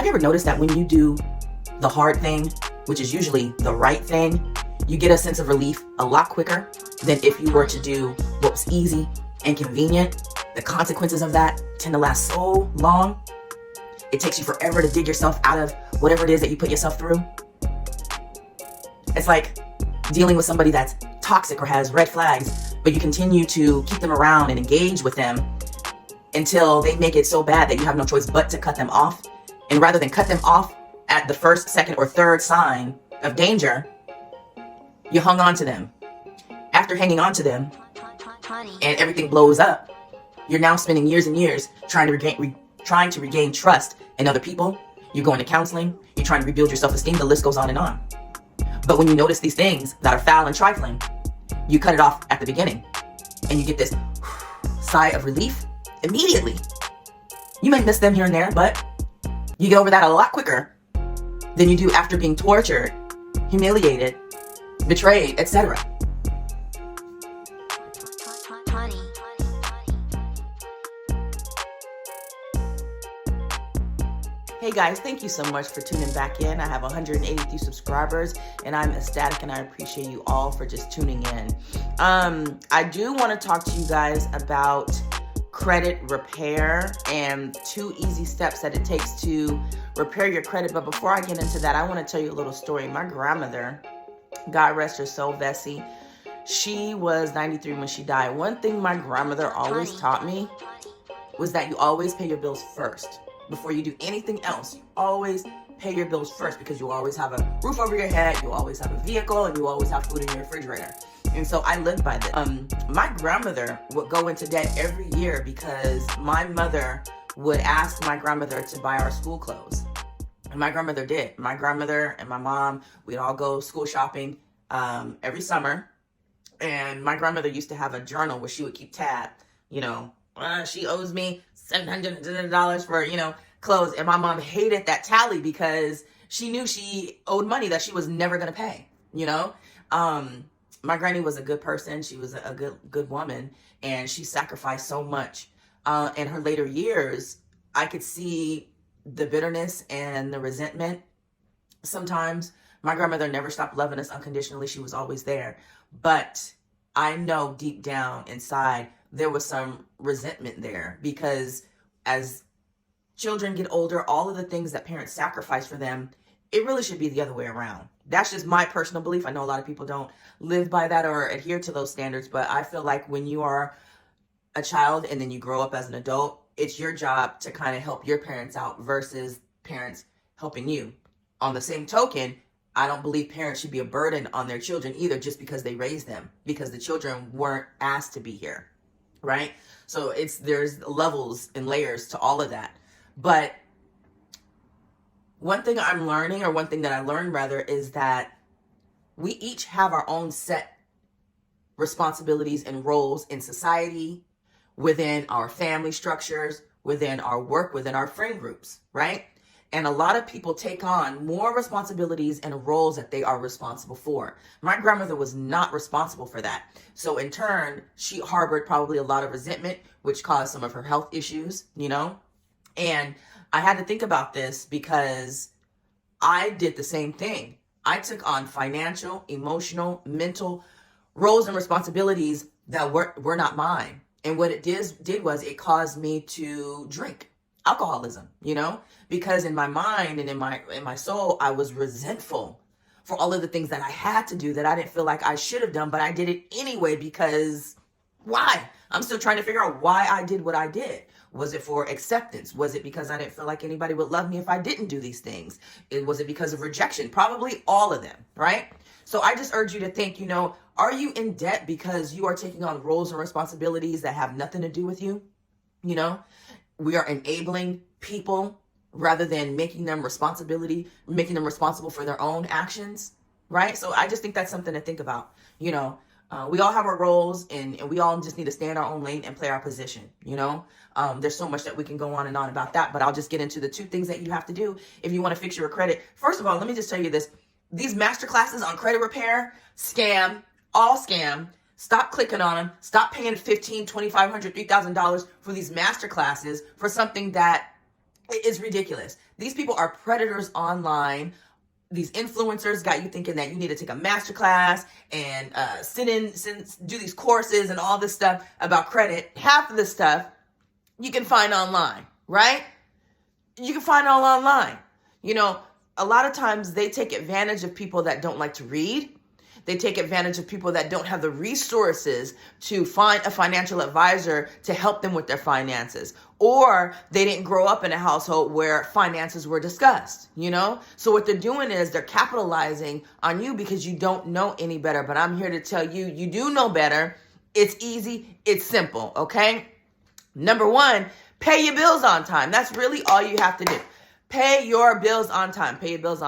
Have you ever noticed that when you do the hard thing, which is usually the right thing, you get a sense of relief a lot quicker than if you were to do what was easy and convenient? The consequences of that tend to last so long. It takes you forever to dig yourself out of whatever it is that you put yourself through. It's like dealing with somebody that's toxic or has red flags, but you continue to keep them around and engage with them until they make it so bad that you have no choice but to cut them off. And rather than cut them off at the first, second, or third sign of danger, you hung on to them. After hanging on to them and everything blows up, you're now spending years and years trying to regain trust in other people. You're going to counseling. You're trying to rebuild your self-esteem. The list goes on and on. But when you notice these things that are foul and trifling, you cut it off at the beginning. And you get this sigh of relief immediately. You may miss them here and there, but you get over that a lot quicker than you do after being tortured, humiliated, betrayed, etc. Hey guys, thank you so much for tuning back in. I have 183 subscribers and I'm ecstatic and I appreciate you all for just tuning in. I do want to talk to you guys about credit repair and 2 easy steps that it takes to repair your credit. But before I get into that, I want to tell you a little story. My grandmother, God rest her soul, Bessie, she was 93 when she died. One thing my grandmother always taught me was that you always pay your bills first. Before you do anything else, you always pay your bills first, because you always have a roof over your head, you always have a vehicle, and you always have food in your refrigerator. And so I lived by this. My grandmother would go into debt every year because my mother would ask my grandmother to buy our school clothes. And my grandmother did. My grandmother and my mom, we'd all go school shopping every summer. And my grandmother used to have a journal where she would keep tab, she owes me $700 for, clothes. And my mom hated that tally because she knew she owed money that she was never going to pay, My granny was a good person. She was a good woman, and she sacrificed so much. In her later years, I could see the bitterness and the resentment. Sometimes my grandmother never stopped loving us unconditionally. She was always there. But I know deep down inside, there was some resentment there, because as children get older, all of the things that parents sacrifice for them, it really should be the other way around. That's just my personal belief. I know a lot of people don't live by that or adhere to those standards, but I feel like when you are a child and then you grow up as an adult, it's your job to kind of help your parents out versus parents helping you. On the same token, I don't believe parents should be a burden on their children either, just because they raised them, because the children weren't asked to be here. Right? So there's levels and layers to all of that. But one thing I'm learning, or one thing that I learned rather, is that we each have our own set responsibilities and roles in society, within our family structures, within our work, within our friend groups, right? And a lot of people take on more responsibilities and roles that they are responsible for. My grandmother was not responsible for that. So in turn, she harbored probably a lot of resentment, which caused some of her health issues, And I had to think about this because I did the same thing. I took on financial, emotional, mental roles and responsibilities that were not mine. And what it did was it caused me to drink. Alcoholism, because in my mind and in my soul, I was resentful for all of the things that I had to do that I didn't feel like I should have done, but I did it anyway because why? I'm still trying to figure out why I did what I did. Was it for acceptance? Was it because I didn't feel like anybody would love me if I didn't do these things? Was it because of rejection? Probably all of them, right? So I just urge you to think, are you in debt because you are taking on roles and responsibilities that have nothing to do with you? We are enabling people rather than making them responsible for their own actions, right? So I just think that's something to think about. We all have our roles, and we all just need to stay in our own lane and play our position, There's so much that we can go on and on about that, but I'll just get into the 2 things that you have to do if you want to fix your credit. First of all, let me just tell you this. These master classes on credit repair, all scam. Stop clicking on them. Stop paying $1,500, $2,500, $3,000 for these master classes for something that is ridiculous. These people are predators online. These influencers got you thinking that you need to take a master class and do these courses and all this stuff about credit. Half of the stuff you can find online, right? You can find it all online. You know, a lot of times they take advantage of people that don't like to read. They take advantage of people that don't have the resources to find a financial advisor to help them with their finances. Or they didn't grow up in a household where finances were discussed, you know? So what they're doing is they're capitalizing on you because you don't know any better. But I'm here to tell you, you do know better. It's easy. It's simple, okay? Number one, pay your bills on time. That's really all you have to do. Pay your bills on time. Pay your bills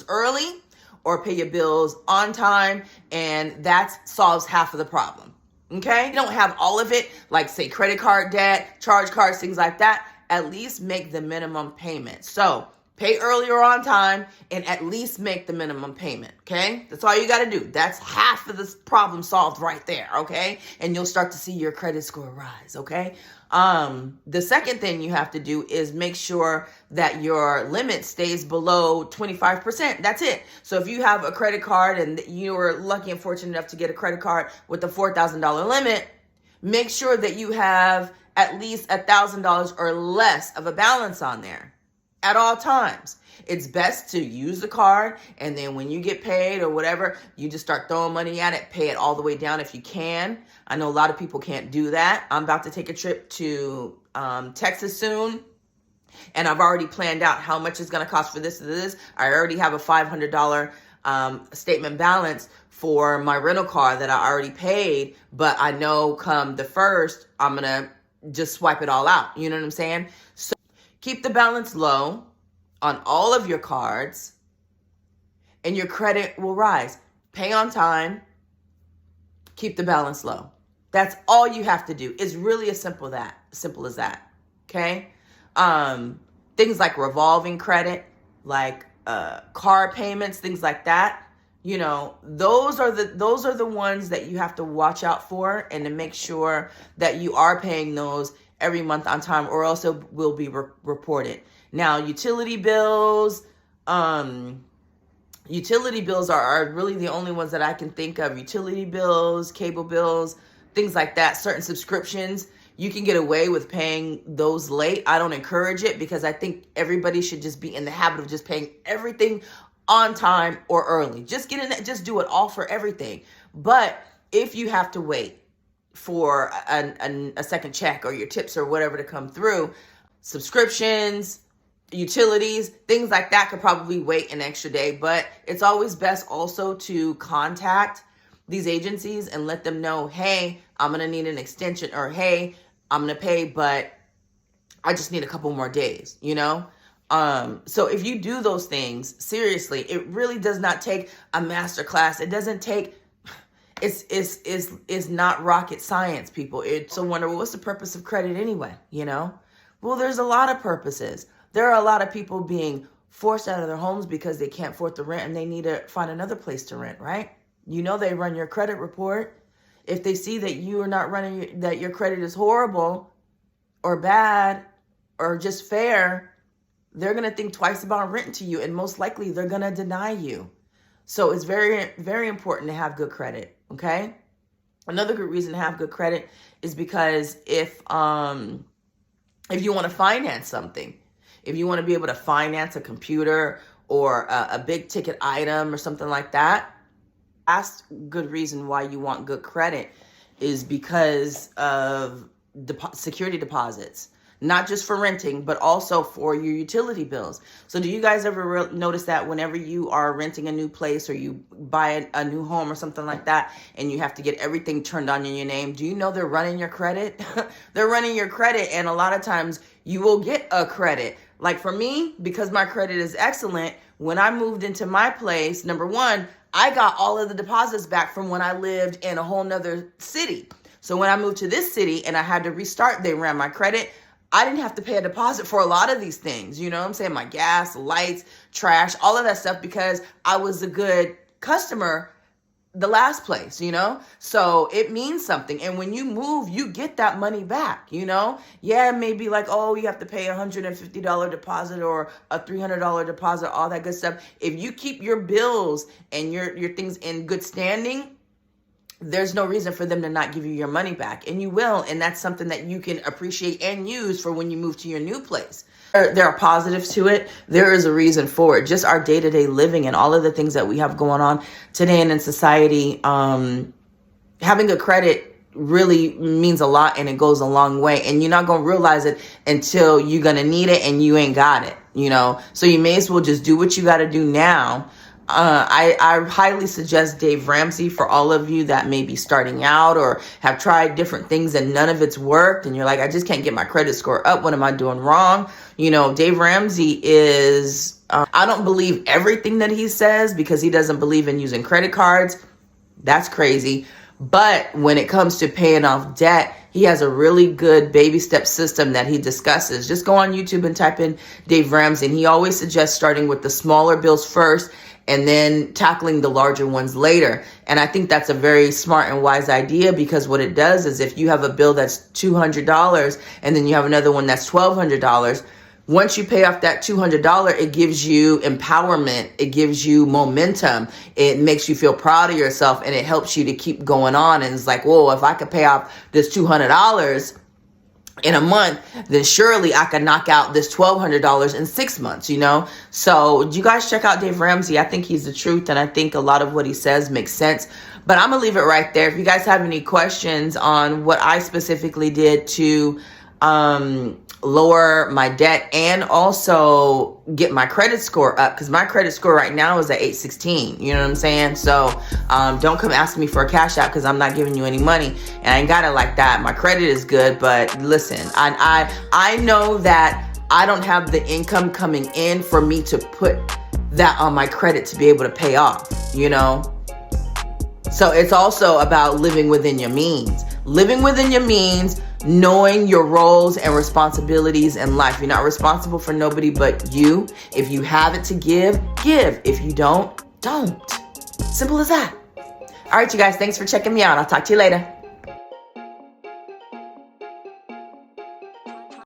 early, or pay your bills on time, and that solves half of the problem. Okay? You don't have all of it, like say credit card debt, charge cards, things like that. At least make the minimum payment. So pay early or on time, and at least make the minimum payment. Okay? That's all you got to do. That's half of this problem solved right there. Okay? And you'll start to see your credit score rise. Okay? The second thing you have to do is make sure that your limit stays below 25%. That's it. So if you have a credit card and you were lucky and fortunate enough to get a credit card with a $4,000 limit, make sure that you have at least $1,000 or less of a balance on there at all times. It's best to use the card, and then when you get paid or whatever, you just start throwing money at it, pay it all the way down if you can. I know a lot of people can't do that. I'm about to take a trip to Texas soon, and I've already planned out how much it's going to cost for this and this. I already have a $500 statement balance for my rental car that I already paid, but I know come the 1st, I'm going to just swipe it all out. You know what I'm saying? So keep the balance low on all of your cards, and your credit will rise. Pay on time, keep the balance low. That's all you have to do. It's really as simple as that. Okay? Things like revolving credit, like car payments, things like that. You know, those are the ones that you have to watch out for, and to make sure that you are paying those every month on time, or else it will be reported. Now, utility bills are really the only ones that I can think of. Utility bills, cable bills, things like that. Certain subscriptions, you can get away with paying those late. I don't encourage it, because I think everybody should just be in the habit of just paying everything on time or early. Just get in that, just do it all for everything. But if you have to wait for a second check or your tips or whatever to come through, subscriptions, utilities, things like that could probably wait an extra day. But it's always best also to contact these agencies and let them know, hey, I'm going to need an extension, or hey, I'm going to pay, but I just need a couple more days, you know? So if you do those things, seriously, it really does not take a master class. It doesn't take, it's not rocket science, people. It's a wonder, well, what's the purpose of credit anyway? You know? Well, there's a lot of purposes. There are a lot of people being forced out of their homes because they can't afford the rent and they need to find another place to rent, right? You know, they run your credit report. If they see that you are not running, that your credit is horrible or bad or just fair, they're going to think twice about renting to you, and most likely they're going to deny you. So it's very, very important to have good credit, okay? Another good reason to have good credit is because if you want to finance something, if you want to be able to finance a computer or a big ticket item or something like that, last good reason why you want good credit is because of security deposits. Not just for renting, but also for your utility bills. So do you guys ever notice that whenever you are renting a new place or you buy a new home or something like that, and you have to get everything turned on in your name, do you know they're running your credit? They're running your credit, and a lot of times you will get a credit. Like for me, because my credit is excellent, when I moved into my place, number one, I got all of the deposits back from when I lived in a whole nother city. So when I moved to this city and I had to restart, they ran my credit. I didn't have to pay a deposit for a lot of these things. You know what I'm saying? My gas, lights, trash, all of that stuff, because I was a good customer the last place, you know? So it means something. And when you move, you get that money back, you know? Yeah, maybe like, oh, you have to pay $150 deposit or a $300 deposit, all that good stuff. If you keep your bills and your things in good standing, there's no reason for them to not give you your money back, and you will. And that's something that you can appreciate and use for when you move to your new place. There are positives to it. There is a reason for it. Just our day-to-day living and all of the things that we have going on today and in society. Having a credit really means a lot, and it goes a long way. And you're not going to realize it until you're going to need it and you ain't got it, you know? So you may as well just do what you got to do now. I highly suggest Dave Ramsey for all of you that may be starting out or have tried different things and none of it's worked. And you're like, I just can't get my credit score up. What am I doing wrong? You know, Dave Ramsey is, I don't believe everything that he says because he doesn't believe in using credit cards. That's crazy. But when it comes to paying off debt, he has a really good baby step system that he discusses. Just go on YouTube and type in Dave Ramsey. And he always suggests starting with the smaller bills first and then tackling the larger ones later. And I think that's a very smart and wise idea, because what it does is if you have a bill that's $200 and then you have another one that's $1,200, once you pay off that $200, it gives you empowerment. It gives you momentum. It makes you feel proud of yourself, and it helps you to keep going on. And it's like, whoa, if I could pay off this $200 in a month, then surely I could knock out this $1,200 in 6 months, you know? So you guys check out Dave Ramsey. I think he's the truth, and I think a lot of what he says makes sense. But I'm going to leave it right there. If you guys have any questions on what I specifically did to lower my debt and also get my credit score up, because my credit score right now is at 816. You know what I'm saying? So don't come ask me for a cash out, because I'm not giving you any money, and I ain't got it like that. My credit is good, but listen, I know that I don't have the income coming in for me to put that on my credit to be able to pay off, you know? So it's also about living within your means. Living within your means, knowing your roles and responsibilities in life. You're not responsible for nobody but you. If you have it to give, give. If you don't. Simple as that. All right, you guys, thanks for checking me out. I'll talk to you later.